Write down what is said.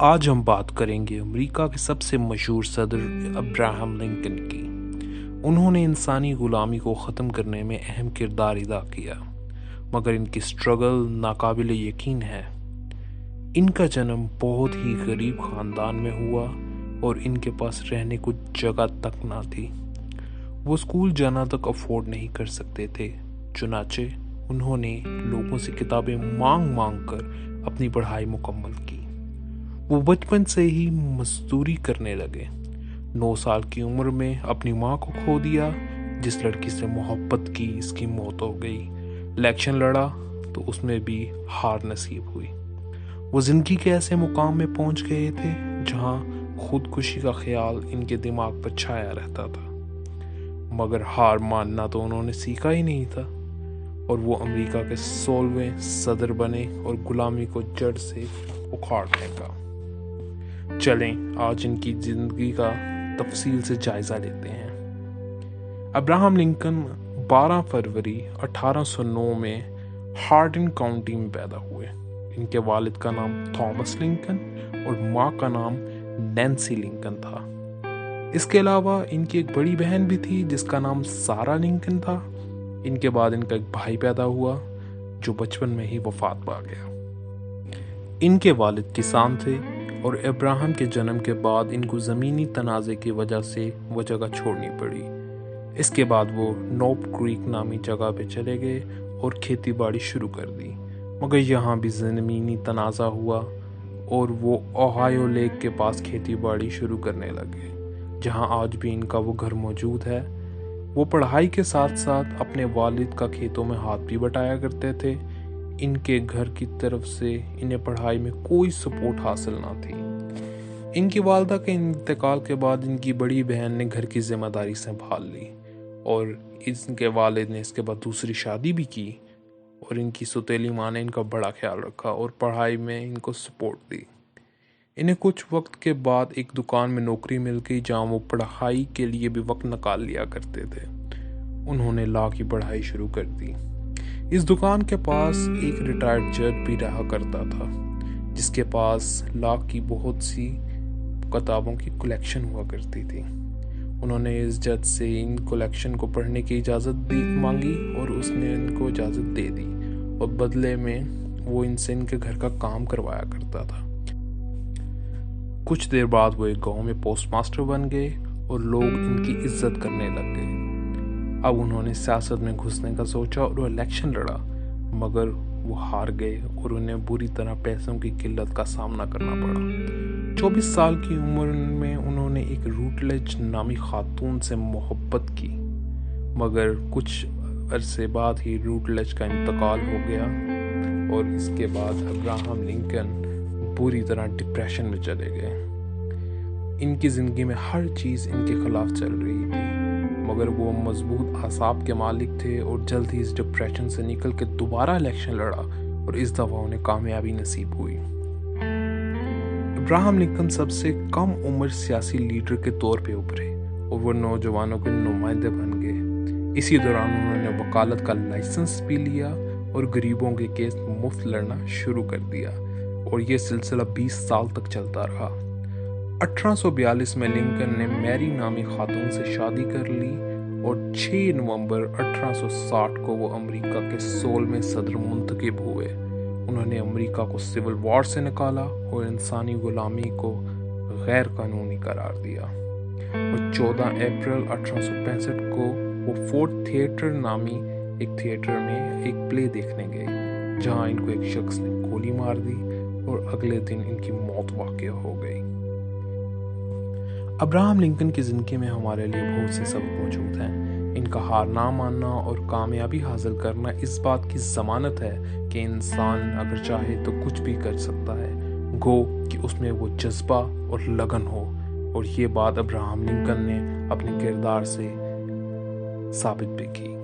آج ہم بات کریں گے امریکہ کے سب سے مشہور صدر ابراہم لنکن کی۔ انہوں نے انسانی غلامی کو ختم کرنے میں اہم کردار ادا کیا، مگر ان کی سٹرگل ناقابل یقین ہے۔ ان کا جنم بہت ہی غریب خاندان میں ہوا اور ان کے پاس رہنے کو جگہ تک نہ تھی۔ وہ اسکول جانا تک افورڈ نہیں کر سکتے تھے، چنانچہ انہوں نے لوگوں سے کتابیں مانگ مانگ کر اپنی پڑھائی مکمل کی۔ وہ بچپن سے ہی مزدوری کرنے لگے۔ 9 سال کی عمر میں اپنی ماں کو کھو دیا۔ جس لڑکی سے محبت کی اس کی موت ہو گئی۔ الیکشن لڑا تو اس میں بھی ہار نصیب ہوئی۔ وہ زندگی کے ایسے مقام میں پہنچ گئے تھے جہاں خودکشی کا خیال ان کے دماغ پر چھایا رہتا تھا، مگر ہار ماننا تو انہوں نے سیکھا ہی نہیں تھا، اور وہ امریکہ کے 16ویں صدر بنے اور غلامی کو جڑ سے اکھاڑنے کا۔ چلیں آج ان کی زندگی کا تفصیل سے جائزہ لیتے ہیں۔ ابراہم لنکن 12 فروری 1809 میں ہارڈن کاؤنٹی میں پیدا ہوئے۔ ان کے والد کا نام تھامس لنکن اور ماں کا نام نینسی لنکن تھا۔ اس کے علاوہ ان کی ایک بڑی بہن بھی تھی جس کا نام سارا لنکن تھا۔ ان کے بعد ان کا ایک بھائی پیدا ہوا جو بچپن میں ہی وفات پا گیا۔ ان کے والد کسان تھے اور ابراہم کے جنم کے بعد ان کو زمینی تنازع کی وجہ سے وہ جگہ چھوڑنی پڑی۔ اس کے بعد وہ نوپ کریک نامی جگہ پہ چلے گئے اور کھیتی باڑی شروع کر دی، مگر یہاں بھی زمینی تنازع ہوا اور وہ اوہایو لیک کے پاس کھیتی باڑی شروع کرنے لگے، جہاں آج بھی ان کا وہ گھر موجود ہے۔ وہ پڑھائی کے ساتھ ساتھ اپنے والد کا کھیتوں میں ہاتھ بھی بٹایا کرتے تھے۔ ان کے گھر کی طرف سے انہیں پڑھائی میں کوئی سپورٹ حاصل نہ تھی۔ ان کی والدہ کے انتقال کے بعد ان کی بڑی بہن نے گھر کی ذمہ داری سنبھال لی اور ان کے والد نے اس کے بعد دوسری شادی بھی کی، اور ان کی سوتیلی ماں نے ان کا بڑا خیال رکھا اور پڑھائی میں ان کو سپورٹ دی۔ انہیں کچھ وقت کے بعد ایک دکان میں نوکری مل گئی جہاں وہ پڑھائی کے لیے بھی وقت نکال لیا کرتے تھے۔ انہوں نے لاء کی پڑھائی شروع کر دی۔ اس دکان کے پاس ایک ریٹائرڈ جج بھی رہا کرتا تھا جس کے پاس لاء کی بہت سی کتابوں کی کلیکشن ہوا کرتی تھی۔ انہوں نے اس جج سے ان کلیکشن کو پڑھنے کی اجازت بھی مانگی اور اس نے ان کو اجازت دے دی، اور بدلے میں وہ ان سے ان کے گھر کا کام کروایا کرتا تھا۔ کچھ دیر بعد وہ ایک گاؤں میں پوسٹ ماسٹر بن گئے اور لوگ ان کی عزت کرنے لگ گئے۔ اب انہوں نے سیاست میں گھسنے کا سوچا اور وہ الیکشن لڑا، مگر وہ ہار گئے اور انہیں بری طرح پیسوں کی قلت کا سامنا کرنا پڑا۔ 24 سال کی عمر میں انہوں نے ایک روٹلج نامی خاتون سے محبت کی، مگر کچھ عرصے بعد ہی روٹلج کا انتقال ہو گیا، اور اس کے بعد ابراہم لنکن بری طرح ڈپریشن میں چلے گئے۔ ان کی زندگی میں ہر چیز ان کے خلاف چل رہی تھی، مگر وہ مضبوط اعصاب کے مالک تھے اور جلد ہی اس ڈپریشن سے نکل کے دوبارہ الیکشن لڑا اور اس دفعہ انہیں کامیابی نصیب ہوئی۔ ابراہم لنکن سب سے کم عمر سیاسی لیڈر کے طور پہ ابھرے اور وہ نوجوانوں کے نمائندے بن گئے۔ اسی دوران انہوں نے وکالت کا لائسنس بھی لیا اور غریبوں کے کیس مفت لڑنا شروع کر دیا، اور یہ سلسلہ 20 سال تک چلتا رہا۔ 1842 میں لنکن نے میری نامی خاتون سے شادی کر لی اور 6 نومبر 1860 کو وہ امریکہ کے 16ویں صدر منتخب ہوئے۔ انہوں نے امریکہ کو سول وار سے نکالا اور انسانی غلامی کو غیر قانونی قرار دیا، اور 14 اپریل 1865 کو وہ فورٹ تھیٹر نامی ایک تھیٹر میں ایک پلے دیکھنے گئے جہاں ان کو ایک شخص نے گولی مار دی اور اگلے دن ان کی موت واقع ہو گئی۔ ابراہم لنکن کی زندگی میں ہمارے لیے بہت سے سبق موجود ہیں۔ ان کا ہار نہ ماننا اور کامیابی حاصل کرنا اس بات کی ضمانت ہے کہ انسان اگر چاہے تو کچھ بھی کر سکتا ہے، گو کہ اس میں وہ جذبہ اور لگن ہو، اور یہ بات ابراہم لنکن نے اپنے کردار سے ثابت بھی کی۔